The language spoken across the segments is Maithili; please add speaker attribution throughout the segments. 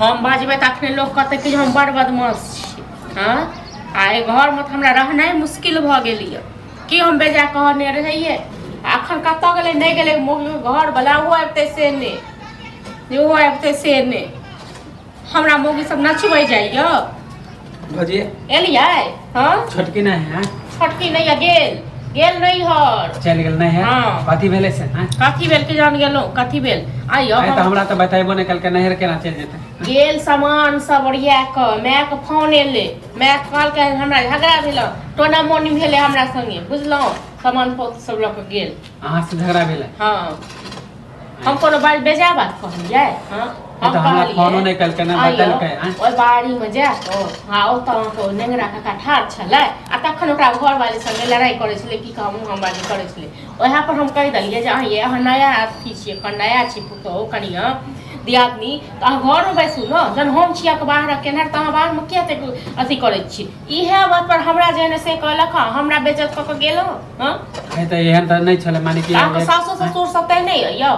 Speaker 1: हम बाजबे त अखने लोग कहते कि हम बड़ बदमाश छी। हाँ आ घर में हमरा रहनाइ मुश्किल भ गेल ये कि हम बेजा कहने रहिए अखन कत गेले नहीं गेले घर वाला वो आबते से ने वो आबते से ने हमरा मौगी सब नचबै जाइए
Speaker 2: भजिए
Speaker 1: एलियै। हाँ
Speaker 2: छोटकी नहीं है
Speaker 1: छोटकी नहीं है गेल नहीं हर
Speaker 2: चल गेल नहीं है।
Speaker 1: हाँ।
Speaker 2: कथी भेले से हैं
Speaker 1: कथी भेल के जान गेलो कथी भेल आइयो
Speaker 2: आइ त हमरा त बताइबो नहीं कल के नहर केना चल जेते
Speaker 1: गेल सामान सब ओरिया क माय के फोन एले माय कहल के हमरा झगड़ा भेल टोना मोनी भेले हमरा संगे बुझलौ सामान पोत सब ल के गेल
Speaker 2: अहाँ से झगड़ा भेले।
Speaker 1: हां हम कोनो बात बेजा बात कहलिए। हां हम
Speaker 2: हमरा फोनो नहीं कल के ना बतल के
Speaker 1: ओइ बाड़ी में जा तो हां ओ त को नेंगरा काका ठार छले आ तखन ओकरा घर वाले संगे लड़ाई करे छले की कहूं हम बात करे छले ओहा पर हम कह दलिए जे ये नया अथी छी नया छी पुतो कनिया दियादनी त घर में बैसू न जन हम छिया के बाहर केनहर त बाहर में के अथी करे छी इहे बात पर हमरा जेने से कहलक हमरा बेइज्जत क के गेलो। हां
Speaker 2: है त एहन त नहीं छले माने कि
Speaker 1: सासु ससुर सब त नहीं अइयो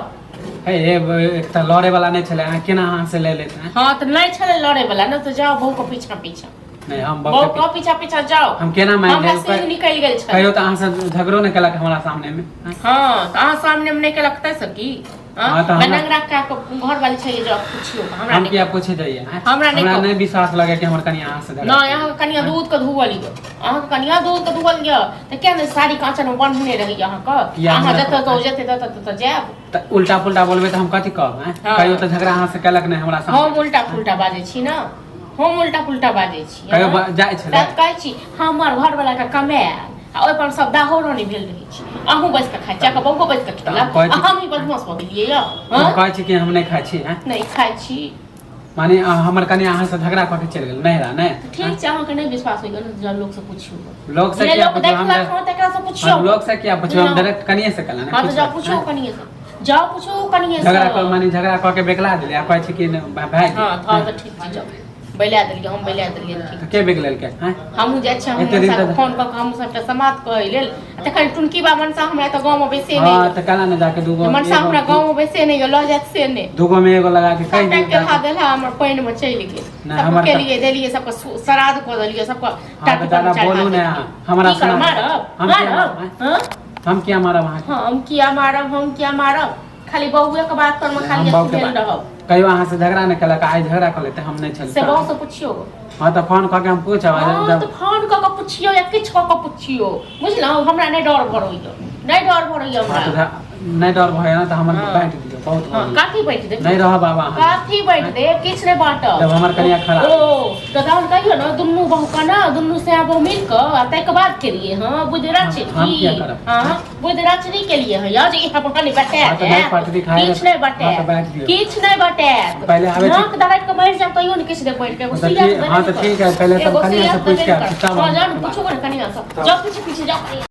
Speaker 2: है एक त लड़े वाला नहीं छले केना अहाँ से ले लेते हैं।
Speaker 1: हां त नहीं छले लड़े वाला न त जाओ बहु के पीछा पीछा
Speaker 2: नहीं हम
Speaker 1: बहु के पीछा पीछा जाओ
Speaker 2: हम केना मान
Speaker 1: हमरा
Speaker 2: ले
Speaker 1: से निकल गेल छ
Speaker 2: कहियो त अहाँ से झगड़ो नहीं कलक हमरा सामने में।
Speaker 1: हां त अहाँ सामने में नहीं कलक त सकी।
Speaker 2: हां त
Speaker 1: बनंगरा का घर वाली छै जो पूछियो हमरा
Speaker 2: हम क्या पूछे जाइए
Speaker 1: हमरा
Speaker 2: नहीं विश्वास लगे कि हमर कनिया अहाँ से झगड़ा
Speaker 1: ना यहाँ कनिया दूध के धुवल गयो अहाँ कनिया दूध के धुवल गयो त क्या ने साड़ी कांचन में बंधने रही अहाँ का अहाँ जत तो जते त जाब
Speaker 2: त उल्टा पुल्टा बोलबे त हम कथि कहब हैं कहियो त झगड़ा अहाँ से कलक नहीं हमरा सामने
Speaker 1: हम उल्टा पुल्टा बाजै छी ना हम उल्टा पुल्टा बाजै छी
Speaker 2: कहियो जाय छले
Speaker 1: बात कहै छी हमर घर वाला के कमाएल आ ओइ पर सब दाहोरो नहीं भेल रही छी अहूं बैस के खाइ छी का बहुको बैस के खेला हम ही बदमाश हो गेलिए या
Speaker 2: हम कहै छी कि हम नहीं खाइ छी हैं
Speaker 1: नहीं खाइ छी
Speaker 2: माने हमर कनिया अहाँ से झगड़ा क के चल गेल नहरा नहीं
Speaker 1: ठीक छै अहाँ के नहीं विश्वास होइयो न जब लोग से पूछियो
Speaker 2: लोग से क्या पूछो हम
Speaker 1: तकरा से पूछियो
Speaker 2: हम लोग से क्या पूछो हम डायरेक्ट कनिए से कला
Speaker 1: हां तो जाओ पूछो कनिए से जाओ पूछो कनिए से
Speaker 2: झगड़ा कर माने झगड़ा क के बेकला देले आ कहै छी कि भाई
Speaker 1: हां हां तो ठीक छै जाओ बैला देलिए हम बैला देलिए ठीक
Speaker 2: के बेक लेल के हैं
Speaker 1: हमहु जाय छी हम फोन क हम सबटा समाप्त कह लेल तखन टुनकी बा मनसा हमरा त गांव में बेसे नहीं
Speaker 2: हां त काला न जाके दूगो
Speaker 1: मनसा हमरा गांव में बेसे नहीं ल जात से नहीं
Speaker 2: दूगो में एगो लगा के कह दी
Speaker 1: के खा देला हमर पानी में चल गेल सब के लिए देलिए सबको श्राद्ध क देलिए सबको
Speaker 2: टाटा ज्यादा बोलू ना हमरा सुना
Speaker 1: मारब
Speaker 2: हम क्या मारब वहां
Speaker 1: हम क्या मारब खाली बहुए के बात पर में खाली खेल रहब
Speaker 2: कहियो अहाँ से झगड़ा नहीं कलक आज झगड़ा कर लेते हम नहीं चलते
Speaker 1: से बहुत से पूछियो
Speaker 2: हां त फोन क के हम पूछब
Speaker 1: तो फोन क के पूछियो या किछ क के पूछियो बुझलौ हमरा नहीं डर भरइयो नहीं डर भरइयो हमरा
Speaker 2: नहीं डर भय ना त हमर बैठ दियो बहुत
Speaker 1: काठी बैठ दे
Speaker 2: नहीं रह बाबा
Speaker 1: काठी बैठ दे किछ नहीं बाट
Speaker 2: जब हमर कनिया खड़ा
Speaker 1: ओ तो दान कहियो ना दुन्नु बहु का ना दुन्नु से अब मिल क तै के बात के लिए हां बुद्धराज
Speaker 2: हम क्या करब
Speaker 1: हां बुद्धराज नहीं के लिए है यार ये हम कनी बटे किछ नहीं बटे किछ नहीं बटे
Speaker 2: पहले आवे
Speaker 1: नाक दबाई के बैठ जा कहियो नहीं किछ दे बैठ के
Speaker 2: हां तो ठीक है पहले सब कनिया से पूछ के
Speaker 1: हां जान पूछो कनिया से जाओ पीछे जाओ